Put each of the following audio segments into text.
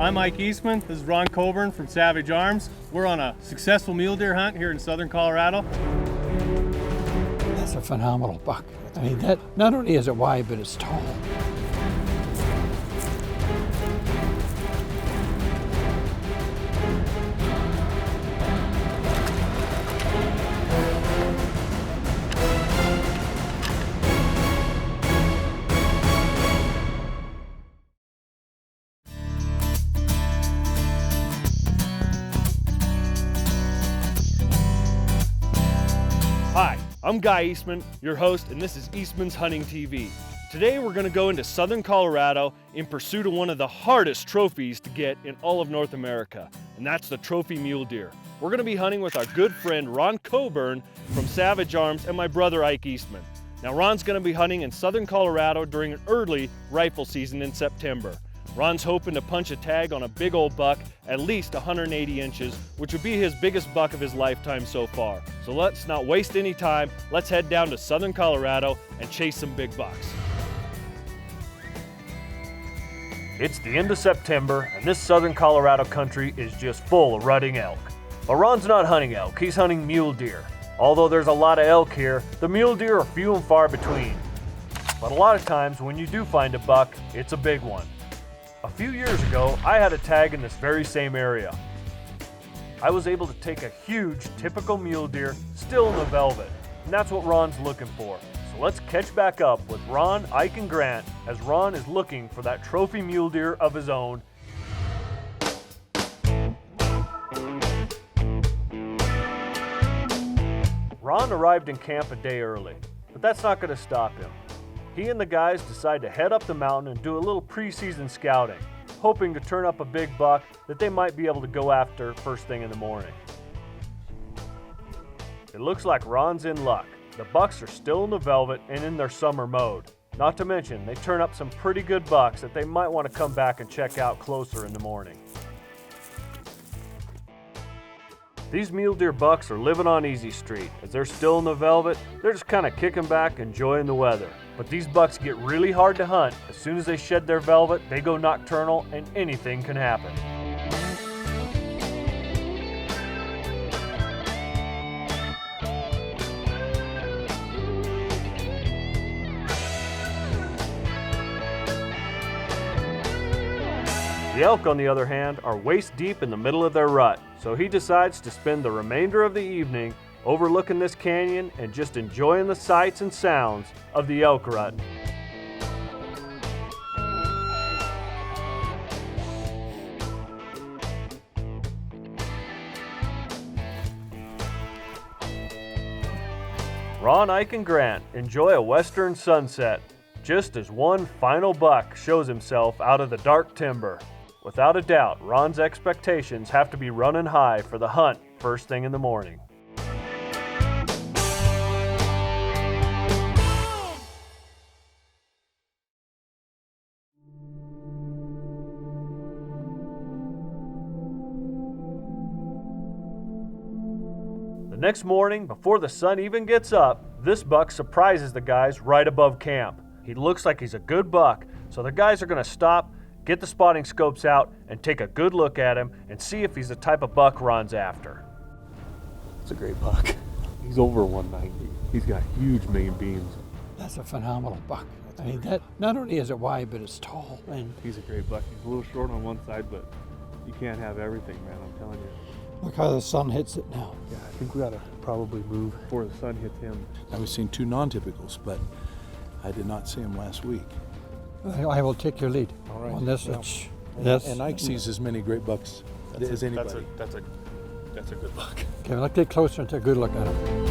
I'm Mike Eastman. This is Ron Coburn from Savage Arms. We're on a successful mule deer hunt here in southern Colorado. That's a phenomenal buck. I mean, that not only is it wide, but it's tall. Hi, I'm Guy Eastman, your host, and this is Eastmans Hunting TV. Today we're going to go into southern Colorado in pursuit of one of the hardest trophies to get in all of North America, and that's the trophy mule deer. We're going to be hunting with our good friend Ron Coburn from Savage Arms and my brother Ike Eastman. Now Ron's going to be hunting in southern Colorado during an early rifle season in September. Ron's hoping to punch a tag on a big old buck at least 180 inches, which would be his biggest buck of his lifetime so far. So let's not waste any time. Let's head down to southern Colorado and chase some big bucks. It's the end of September, and this southern Colorado country is just full of rutting elk. But Ron's not hunting elk, he's hunting mule deer. Although there's a lot of elk here, the mule deer are few and far between. But a lot of times when you do find a buck, it's a big one. A few years ago, I had a tag in this very same area. I was able to take a huge, typical mule deer, still in the velvet, and that's what Ron's looking for. So let's catch back up with Ron, Ike, and Grant as Ron is looking for that trophy mule deer of his own. Ron arrived in camp a day early, but that's not going to stop him. He and the guys decide to head up the mountain and do a little preseason scouting, hoping to turn up a big buck that they might be able to go after first thing in the morning. It looks like Ron's in luck. The bucks are still in the velvet and in their summer mode. Not to mention, they turn up some pretty good bucks that they might want to come back and check out closer in the morning. These mule deer bucks are living on Easy Street. As they're still in the velvet, they're just kind of kicking back, enjoying the weather. But these bucks get really hard to hunt. As soon as they shed their velvet, they go nocturnal and anything can happen. The elk, on the other hand, are waist deep in the middle of their rut, so he decides to spend the remainder of the evening overlooking this canyon and just enjoying the sights and sounds of the elk rut. Ron, Ike, and Grant enjoy a western sunset, just as one final buck shows himself out of the dark timber. Without a doubt, Ron's expectations have to be running high for the hunt first thing in the morning. The next morning, before the sun even gets up, this buck surprises the guys right above camp. He looks like he's a good buck, so the guys are going to stop, get the spotting scopes out, and take a good look at him and see if he's the type of buck Ron's after. It's a great buck. He's over 190. He's got huge main beams. That's a phenomenal buck. I mean, that not only is it wide, but it's tall. And He's a great buck. He's a little short on one side, but you can't have everything, man, I'm telling you. look how the sun hits it now. Yeah, I think we ought to probably move before the sun hits him. I was seeing two non-typicals, but I did not see him last week. I will take your lead. All right. On this, Yeah. And Ike sees as many great bucks as anybody. That's a good buck. Okay, let's get closer and take a good look at him.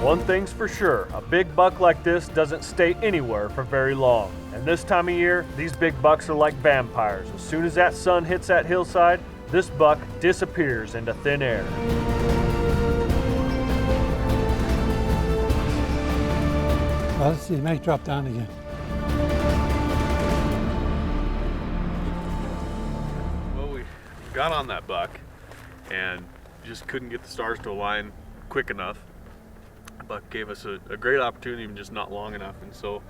One thing's for sure, a big buck like this doesn't stay anywhere for very long. And this time of year, these big bucks are like vampires. As soon as that sun hits that hillside, this buck disappears into thin air. Well, let's see, it might drop down again. Well, we got on that buck and just couldn't get the stars to align quick enough. The buck gave us a great opportunity, even just not long enough, and so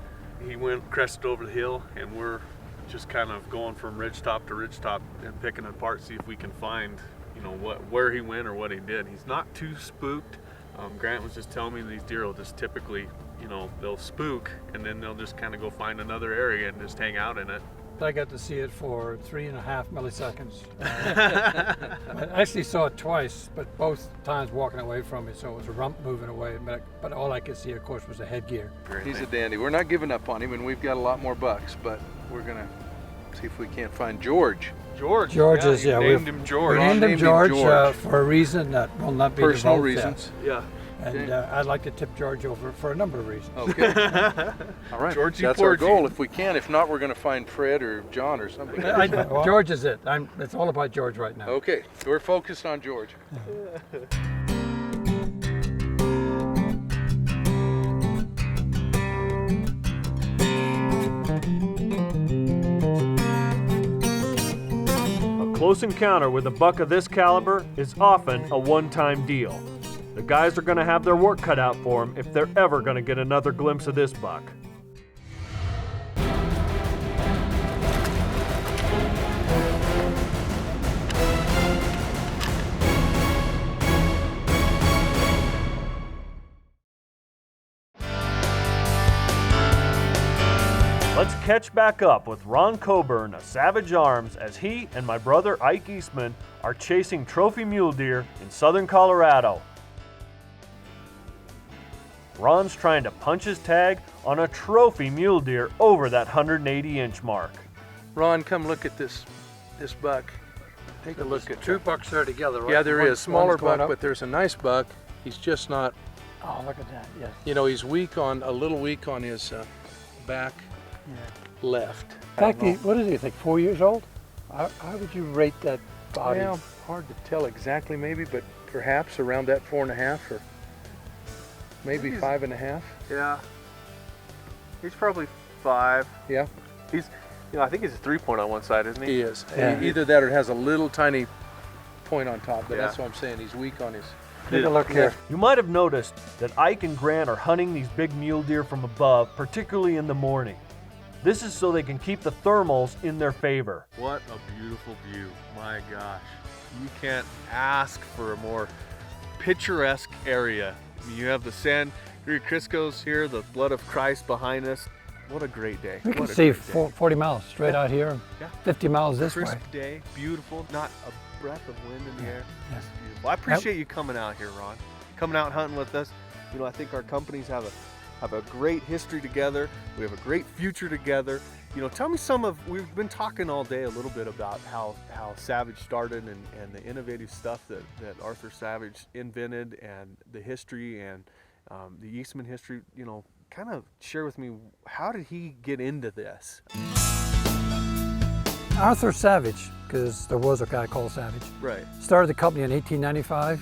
he went crested over the hill, and we're just kind of going from ridgetop to ridgetop and picking it apart, see if we can find, you know, where he went or what he did. He's not too spooked. Grant was just telling me these deer will just typically, you know, they'll spook and then they'll just kind of go find another area and just hang out in it. I got to see it for 3.5 milliseconds. I actually saw it twice, but both times walking away from it, so it was a rump moving away, but all I could see, of course, was the headgear. He's a dandy. We're not giving up on him, and we've got a lot more bucks, but we're gonna see if we can't find George. George. George is, you yeah. named him George. We named him Named him George, George. for a reason that will not be Personal divulged yet. reasons. Yeah. And I'd like to tip George over for a number of reasons. Okay. All right. Georgie That's our Porgy. goal if we can. If not, we're gonna find Fred or John or somebody. George is it. It's all about George right now. Okay, we're focused on George. A close encounter with a buck of this caliber is often a one-time deal. The guys are going to have their work cut out for them if they're ever going to get another glimpse of this buck. Let's catch back up with Ron Coburn of Savage Arms as he and my brother Ike Eastman are chasing trophy mule deer in southern Colorado. Ron's trying to punch his tag on a trophy mule deer over that 180-inch mark. Ron, come look at this buck. Take a look at Two bucks there together, right? Yeah, there is. Smaller One's going buck, up. but there's a nice buck. He's just not, Oh, look at that, yes. you know, he's a little weak on his back left. In fact, what is he, think 4 years old? How would you rate that body? Well, hard to tell exactly maybe, but perhaps around that 4.5 or maybe 5.5. Yeah. He's probably 5. Yeah, He's, you know, I think he's a 3-point on one side, isn't he? he is. Yeah. Either that or it has a little tiny point on top, but Yeah. that's what I'm saying. He's weak on his. Take a look here. You might have noticed that Ike and Grant are hunting these big mule deer from above, particularly in the morning. This is so they can keep the thermals in their favor. What a beautiful view. My gosh. You can't ask for a more picturesque area. I mean, you have the San Crisco's here, the blood of Christ behind us. What a great day. We can What a see great day. 40 miles straight out here, Yeah. 50 miles this Crisp way. day, beautiful, not a breath of wind in the air. Yeah. It's beautiful. I appreciate you coming out here, Ron. Coming out hunting with us. You know, I think our companies have a great history together. We have a great future together. You know, tell me we've been talking all day a little bit about how Savage started and the innovative stuff that Arthur Savage invented and the history and the Eastman history. You know, kind of share with me, how did he get into this? Arthur Savage, because there was a guy called Savage, Right. started the company in 1895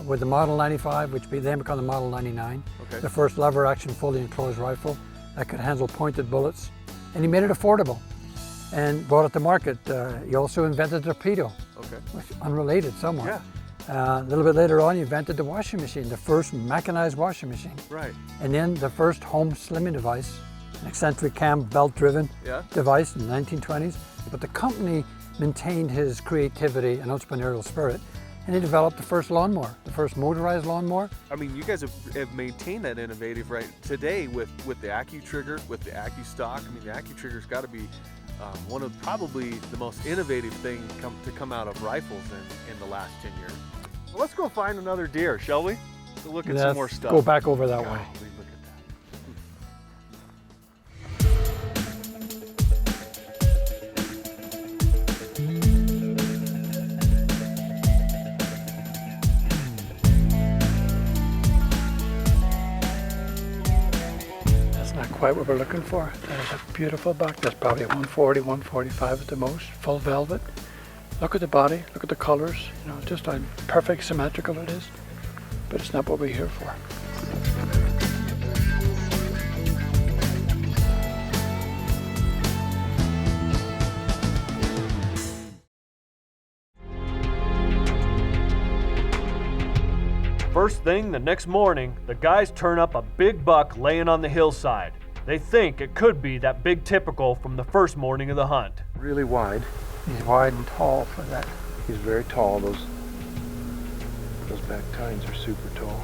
with the Model 95, which then became the Model 99. Okay. The first lever action fully enclosed rifle that could handle pointed bullets. And he made it affordable and brought it to market. He also invented the torpedo, Okay. which is unrelated somewhat. Yeah. A little bit later on, he invented the washing machine, the first mechanized washing machine. Right. And then the first home slimming device, an eccentric cam belt-driven Yeah. device in the 1920s. But the company maintained his creativity and entrepreneurial spirit, and he developed the first lawnmower, the first motorized lawnmower. I mean, you guys have maintained that innovative right today with the AccuTrigger, with the AccuStock. I mean, the AccuTrigger's got to be one of probably the most innovative thing to come out of rifles in the last 10 years. Well, let's go find another deer, shall we? Go look at some more stuff. Go back over that way. Golly, look at that. That's not quite what we're looking for. That is a beautiful buck. That's probably a 140, 145 at the most, full velvet. Look at the body, look at the colors, you know, just how perfect symmetrical it is. But it's not what we're here for. First thing the next morning, the guys turn up a big buck laying on the hillside. They think it could be that big typical from the first morning of the hunt. Really wide. He's wide and tall for that. He's very tall. Those back tines are super tall.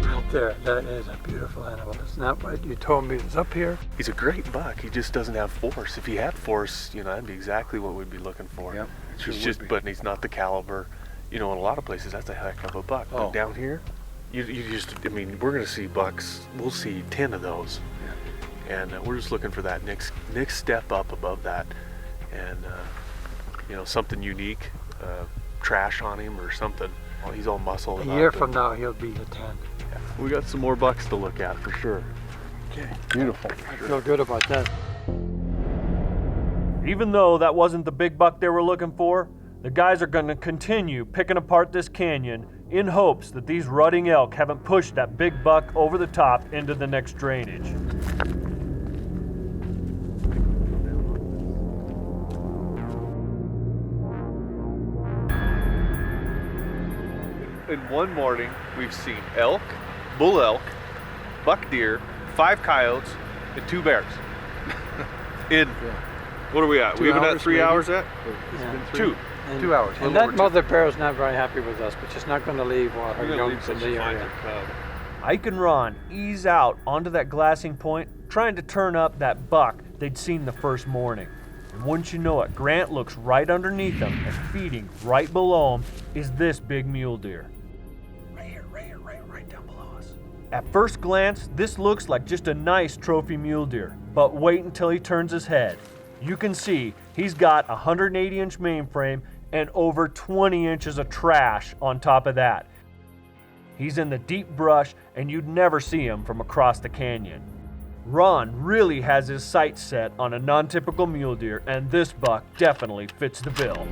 Right there, that is a beautiful animal. Isn't that what you told me was up here? He's a great buck. He just doesn't have force. If he had force, that'd be exactly what we'd be looking for. Yep. But he's not the caliber. In a lot of places, that's a heck of a buck. Oh. But down here, we're going to see bucks. We'll see 10 of those. Yeah. And we're just looking for that next step up above that. And, something unique, trash on him or something. Well, he's all muscle. A year from now, he'll be a 10. Yeah. We got some more bucks to look at for sure. Okay. Beautiful. I feel good about that. Even though that wasn't the big buck they were looking for, the guys are going to continue picking apart this canyon in hopes that these rutting elk haven't pushed that big buck over the top into the next drainage. In one morning, we've seen elk, bull elk, buck deer, 5 coyotes, and 2 bears. What are we at? 2 We've been at hours, 3 maybe? hours at? Yeah. 2. And, 2 hours. And that mother bear is not very happy with us, but she's not going to leave while her young's in the area. Ike and Ron ease out onto that glassing point, trying to turn up that buck they'd seen the first morning. And wouldn't you know it, Grant looks right underneath them, and feeding right below him is this big mule deer. Right down below us. At first glance, this looks like just a nice trophy mule deer, but wait until he turns his head. You can see he's got a 180-inch mainframe and over 20 inches of trash on top of that. He's in the deep brush and you'd never see him from across the canyon. Ron really has his sights set on a non-typical mule deer, and this buck definitely fits the bill.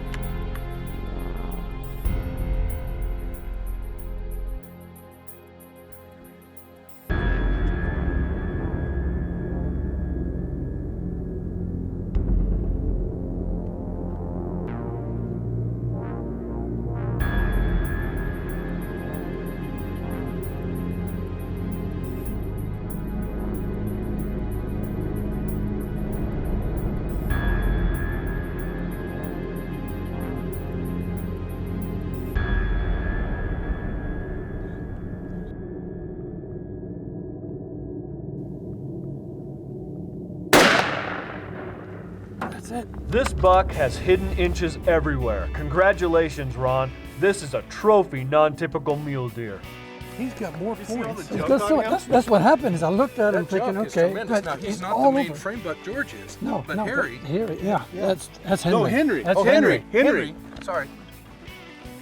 That's it. This buck has hidden inches everywhere. Congratulations, Ron. This is a trophy non-typical mule deer. He's got more points. That's what happened. Is I looked at him thinking, okay, but now, he's not all the main over. frame buck George is. No, but no, Harry. Harry, yeah, that's Henry. No, Henry. That's Oh, Henry. Sorry.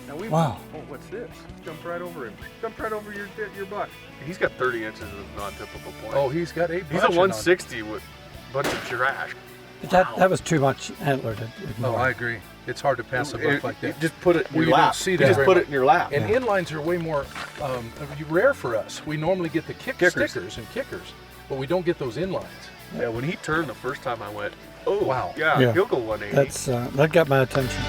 Now Wow. Oh, what's this? Jumped right over him. Jumped right over your buck. He's got 30 inches of non-typical points. Oh, he's got 8 he's a 160 with a bunch of trash. That was too much antler to No, ignore. I agree. It's hard to pass a buck like that. Just put it in We your don't lap. see You that just very put much. it in your lap. And inlines are way more rare for us. We normally get the Kickers. stickers and kickers, but we don't get those inlines. Yeah, when he turned the first time, I went, oh, Wow. Yeah. He'll go 180. That's that got my attention.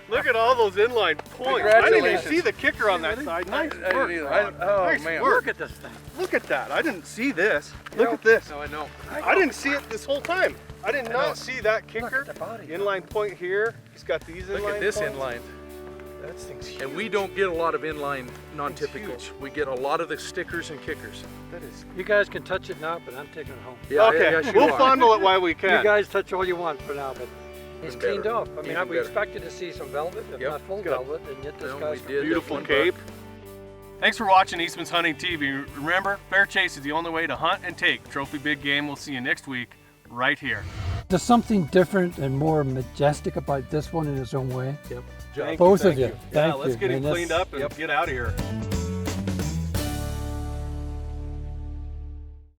Look at all those inline points. I didn't even see the kicker on that side. Nice work. Nice work. Look at this thing. Look at that. I didn't see this. Look at this. No, I know. I didn't see it this whole time. I did not see that kicker. the body. Inline point here. He's got these inline Look at this points. inline. That thing's huge. And we don't get a lot of inline huge. non-typicals. We get a lot of the stickers and kickers. That is. You guys can touch it now, but I'm taking it home. Yeah, Okay, yes, you we'll are. fondle it while we You can. guys touch all you want for now, but he's Even cleaned better. up. I mean, Even we better. expected to see some velvet, if Yep. not full Good. velvet, and yet this No, guy's we did. Beautiful One cape. buck. Thanks for watching Eastman's Hunting TV. Remember, fair chase is the only way to hunt and take trophy big game. We'll see you next week right here. There's something different and more majestic about this one in its own way. Yep. Both of you. Yeah, Thank let's you. get him And cleaned up and get out of here.